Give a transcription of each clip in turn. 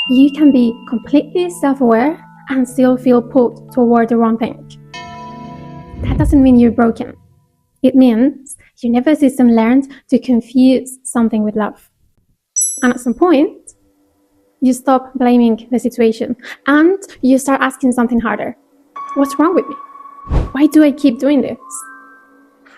You can be completely self-aware and still feel pulled toward the wrong thing. That doesn't mean you're broken. It means your nervous system learned to confuse something with love. And at some point, you stop blaming the situation and you start asking something harder. What's wrong with me? Why do I keep doing this?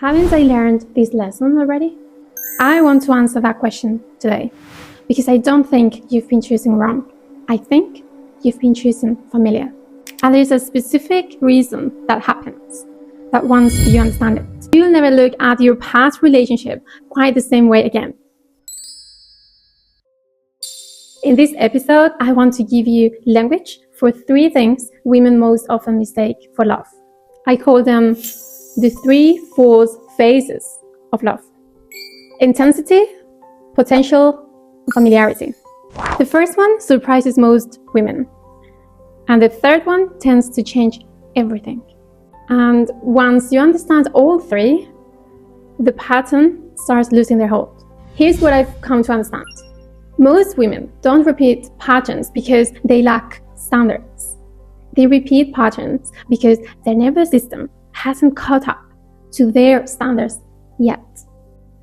Haven't I learned this lesson already? I want to answer that question today because I don't think you've been choosing wrong. I think you've been choosing familiar. And there's a specific reason that happens, that once you understand it, you'll never look at your past relationship quite the same way again. In this episode, I want to give you language for 3 things women most often mistake for love. I call them the 3 false phases of love: intensity, potential, and familiarity. The first one surprises most women, and the third one tends to change everything. And once you understand all 3, the pattern starts losing their hold. Here's what I've come to understand. Most women don't repeat patterns because they lack standards. They repeat patterns because their nervous system hasn't caught up to their standards yet.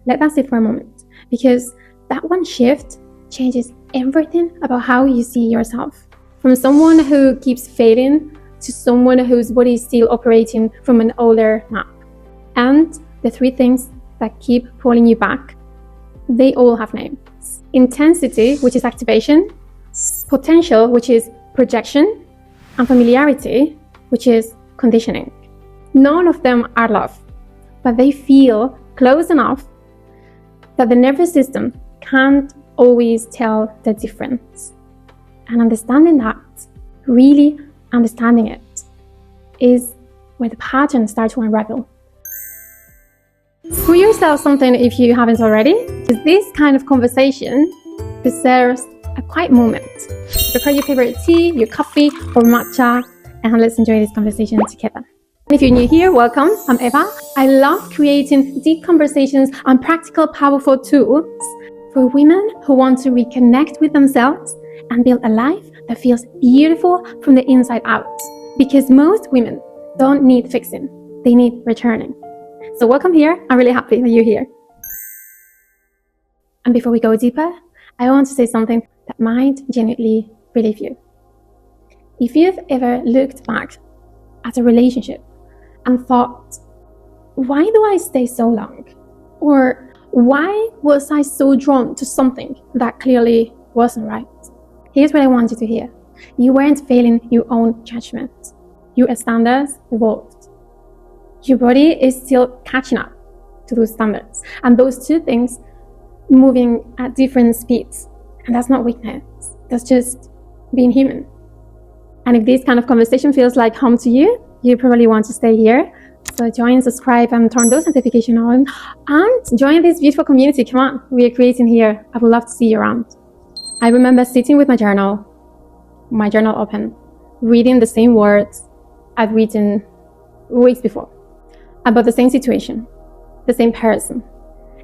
Let that sit for a moment, because that one shift changes everything about how you see yourself. From someone who keeps failing to someone whose body is still operating from an older map. And the 3 things that keep pulling you back, they all have names. Intensity, which is activation, potential, which is projection, and familiarity, which is conditioning. None of them are love, but they feel close enough that the nervous system can't always tell the difference. And understanding that, really understanding it, is where the patterns start to unravel. Pour yourself something if you haven't already, because this kind of conversation deserves a quiet moment. Prepare your favorite tea, your coffee, or matcha, and let's enjoy this conversation together. And if you're new here, welcome. I'm Eva. I love creating deep conversations and practical, powerful tools for women who want to reconnect with themselves and build a life that feels beautiful from the inside out. Because most women don't need fixing, they need returning. So welcome here. I'm really happy that you're here. And before we go deeper, I want to say something that might genuinely relieve you. If you've ever looked back at a relationship and thought, why do I stay so long? Or why was I so drawn to something that clearly wasn't right? Here's what I want you to hear. You weren't failing your own judgment. Your standards evolved. Your body is still catching up to those standards. And those 2 things moving at different speeds. And that's not weakness. That's just being human. And if this kind of conversation feels like home to you, you probably want to stay here. So join, subscribe, and turn those notifications on. And join this beautiful community. Come on, we are creating here. I would love to see you around. I remember sitting with my journal open, reading the same words I'd written weeks before about the same situation, the same person.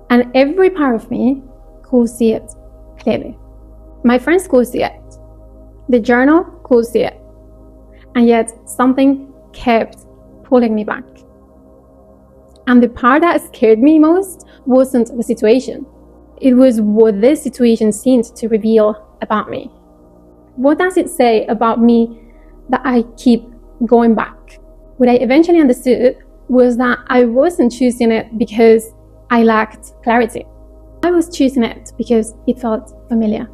And every part of me could see it clearly. My friends could see it. The journal could see it. And yet something kept pulling me back. And the part that scared me most wasn't the situation. It was what this situation seemed to reveal about me. What does it say about me that I keep going back? What I eventually understood was that I wasn't choosing it because I lacked clarity. I was choosing it because it felt familiar.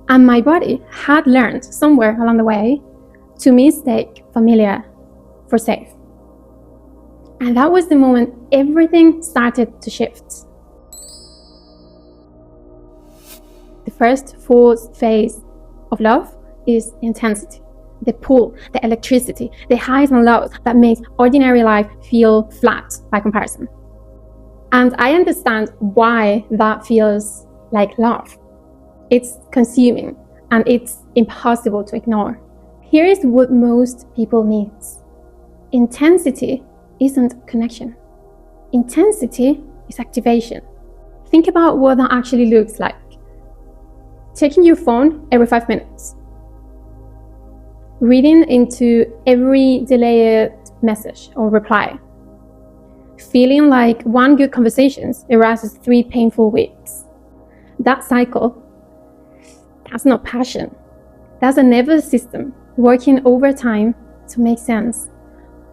And my body had learned somewhere along the way to mistake familiar for safe. And that was the moment everything started to shift. The first false phase of love is intensity. The pull, the electricity, the highs and lows that makes ordinary life feel flat by comparison. And I understand why that feels like love. It's consuming and it's impossible to ignore. Here is what most people miss. Intensity isn't connection. Intensity is activation. Think about what that actually looks like. Checking your phone every 5 minutes. reading into every delayed message or reply, feeling like one good conversation erases 3 painful weeks. That cycle, that's not passion. That's a nervous system working overtime to make sense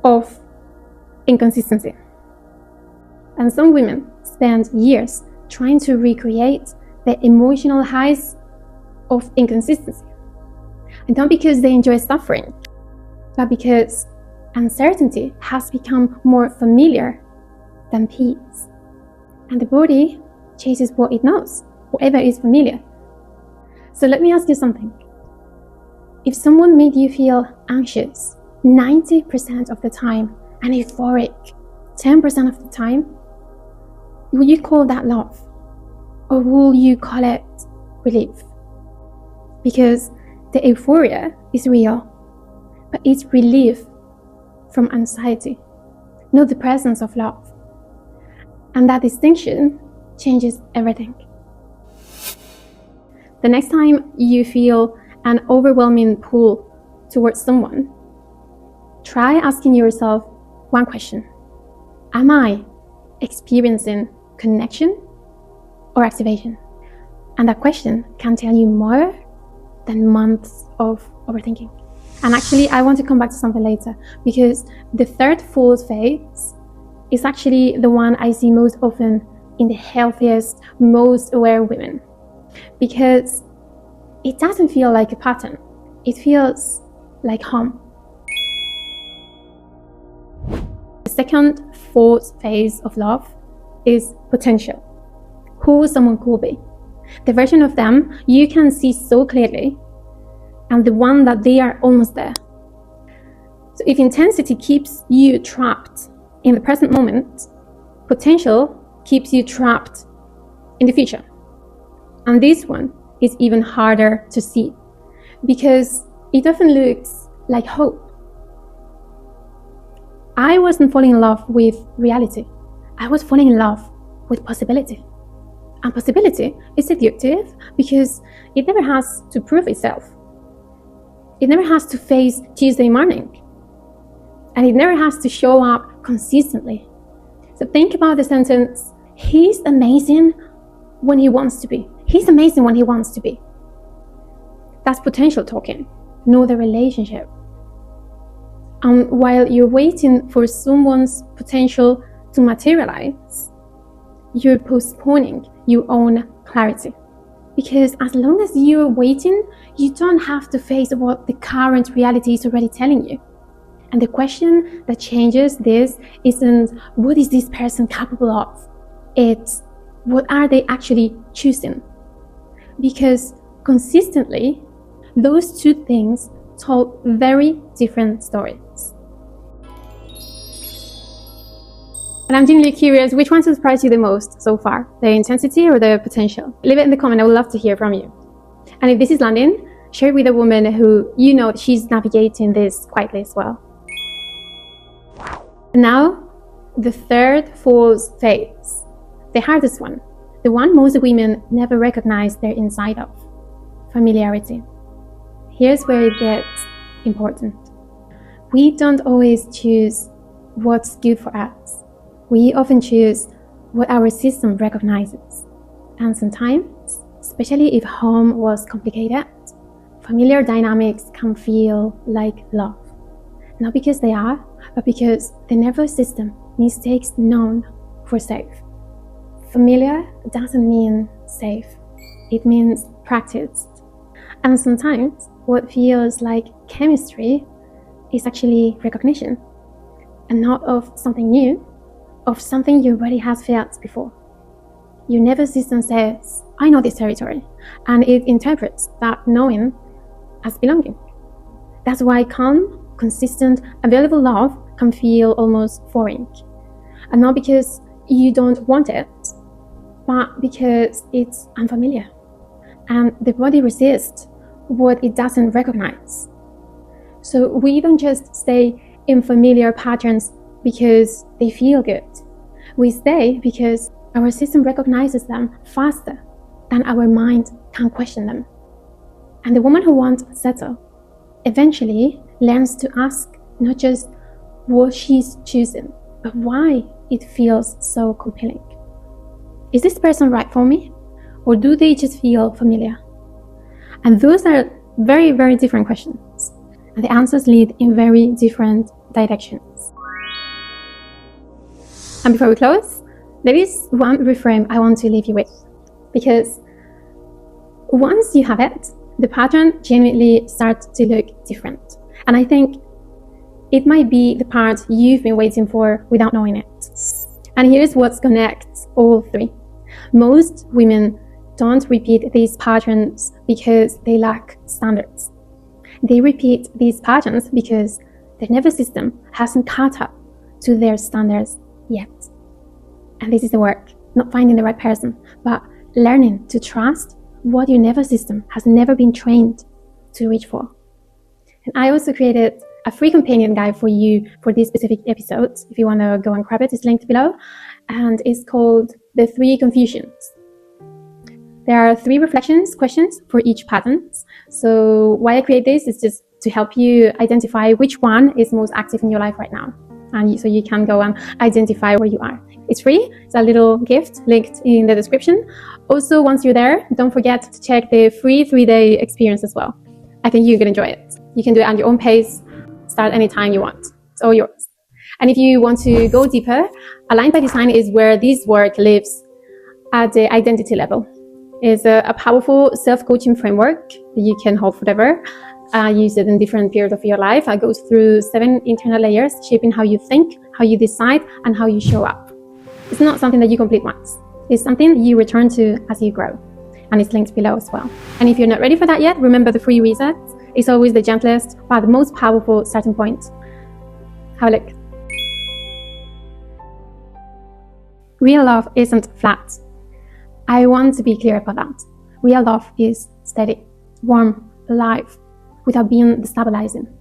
of inconsistency. And some women spend years trying to recreate the emotional highs of inconsistency. And not because they enjoy suffering, but because uncertainty has become more familiar than peace. And the body chases what it knows, whatever is familiar. So let me ask you something. If someone made you feel anxious 90% of the time and euphoric 10% of the time, will you call that love? Or will you call it relief? Because the euphoria is real, but it's relief from anxiety, not the presence of love. And that distinction changes everything. The next time you feel an overwhelming pull towards someone, try asking yourself one question. Am I experiencing connection or activation? And that question can tell you more than months of overthinking. And actually, I want to come back to something later, because the third false phase is actually the one I see most often in the healthiest, most aware women, because it doesn't feel like a pattern. It feels like home. The second false phase of love is potential. Who someone could be. The version of them you can see so clearly, and the one that they are almost there. So if intensity keeps you trapped in the present moment, potential keeps you trapped in the future. And this one is even harder to see, because it often looks like hope. I wasn't falling in love with reality. I was falling in love with possibility. And possibility is seductive because it never has to prove itself. It never has to face Tuesday morning. And it never has to show up consistently. So think about the sentence, he's amazing when he wants to be. He's amazing when he wants to be. That's potential talking, not the relationship. And while you're waiting for someone's potential to materialize, you're postponing your own clarity. Because as long as you're waiting, you don't have to face what the current reality is already telling you. And the question that changes this isn't what is this person capable of? It's what are they actually choosing? Because consistently, those two things told very different stories. And I'm genuinely curious, which one surprised you the most so far? The intensity or the potential? Leave it in the comment, I would love to hear from you. And if this is landing, share it with a woman who you know she's navigating this quietly as well. Now, the third false phase, the hardest one, the one most women never recognize they're inside of, familiarity. Here's where it gets important. We don't always choose what's good for us. We often choose what our system recognizes. And sometimes, especially if home was complicated, familiar dynamics can feel like love. Not because they are, but because the nervous system mistakes known for safe. Familiar doesn't mean safe. It means practiced. And sometimes what feels like chemistry is actually recognition, and not of something new, of something you already have felt before. Your nervous system says, I know this territory, and it interprets that knowing as belonging. That's why calm, consistent, available love can feel almost foreign. And not because you don't want it, but because it's unfamiliar. And the body resists what it doesn't recognize. So we don't just stay in familiar patterns because they feel good. We stay because our system recognizes them faster than our mind can question them. And the woman who won't settle eventually learns to ask not just what she's choosing, but why it feels so compelling. Is this person right for me? Or do they just feel familiar? And those are very, very different questions. And the answers lead in very different directions. And before we close, there is one reframe I want to leave you with. Because once you have it, the pattern genuinely starts to look different. And I think it might be the part you've been waiting for without knowing it. And here's what connects all three. Most women don't repeat these patterns because they lack standards. They repeat these patterns because their nervous system hasn't caught up to their standards yet. And this is the work, not finding the right person, but learning to trust what your nervous system has never been trained to reach for. And I also created a free companion guide for you for these specific episodes. If you want to go and grab it, it's linked below. And it's called The 3 Confusions. There are 3 reflections questions for each pattern. So why I create this is just to help you identify which one is most active in your life right now. And so you can go and identify where you are. It's free. It's a little gift linked in the description. Also, once you're there, don't forget to check the free 3-day experience as well. I think you're going to enjoy it. You can do it at your own pace. Start anytime you want. It's all yours. And if you want to go deeper, Aligned by Design is where this work lives at the identity level. It's a powerful self-coaching framework that you can hold forever. Use it in different periods of your life. It goes through 7 internal layers, shaping how you think, how you decide, and how you show up. It's not something that you complete once. It's something you return to as you grow. And it's linked below as well. And if you're not ready for that yet, remember the free reset. It's always the gentlest, but the most powerful starting point. Have a look. Real love isn't flat. I want to be clear about that. Real love is steady, warm, alive, without being destabilizing.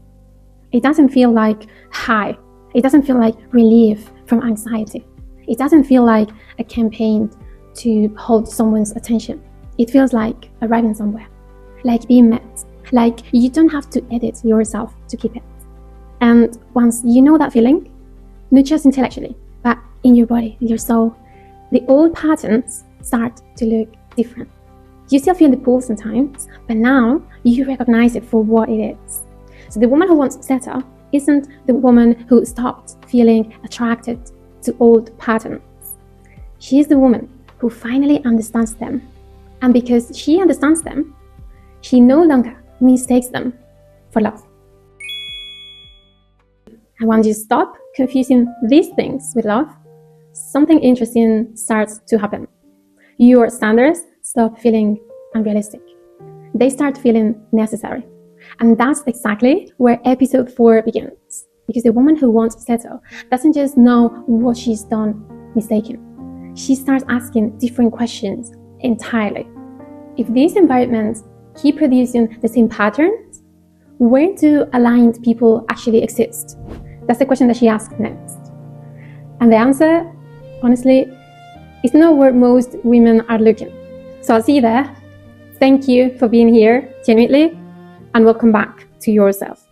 It doesn't feel like high. It doesn't feel like relief from anxiety. It doesn't feel like a campaign to hold someone's attention. It feels like arriving somewhere, like being met, like you don't have to edit yourself to keep it. And once you know that feeling, not just intellectually, but in your body, in your soul, the old patterns start to look different. You still feel the pull sometimes, but now you recognize it for what it is. So the woman who wants to settle isn't the woman who stopped feeling attracted to old patterns. She is the woman who finally understands them. And because she understands them, she no longer mistakes them for love. And once you stop confusing these things with love, something interesting starts to happen. Your standards stop feeling unrealistic. They start feeling necessary. And that's exactly where episode 4 begins. Because the woman who wants to settle doesn't just know what she's done mistaken. She starts asking different questions entirely. If these environments keep producing the same patterns, where do aligned people actually exist? That's the question that she asks next. And the answer, honestly, is not where most women are looking. So I'll see you there. Thank you for being here, genuinely, and welcome back to yourself.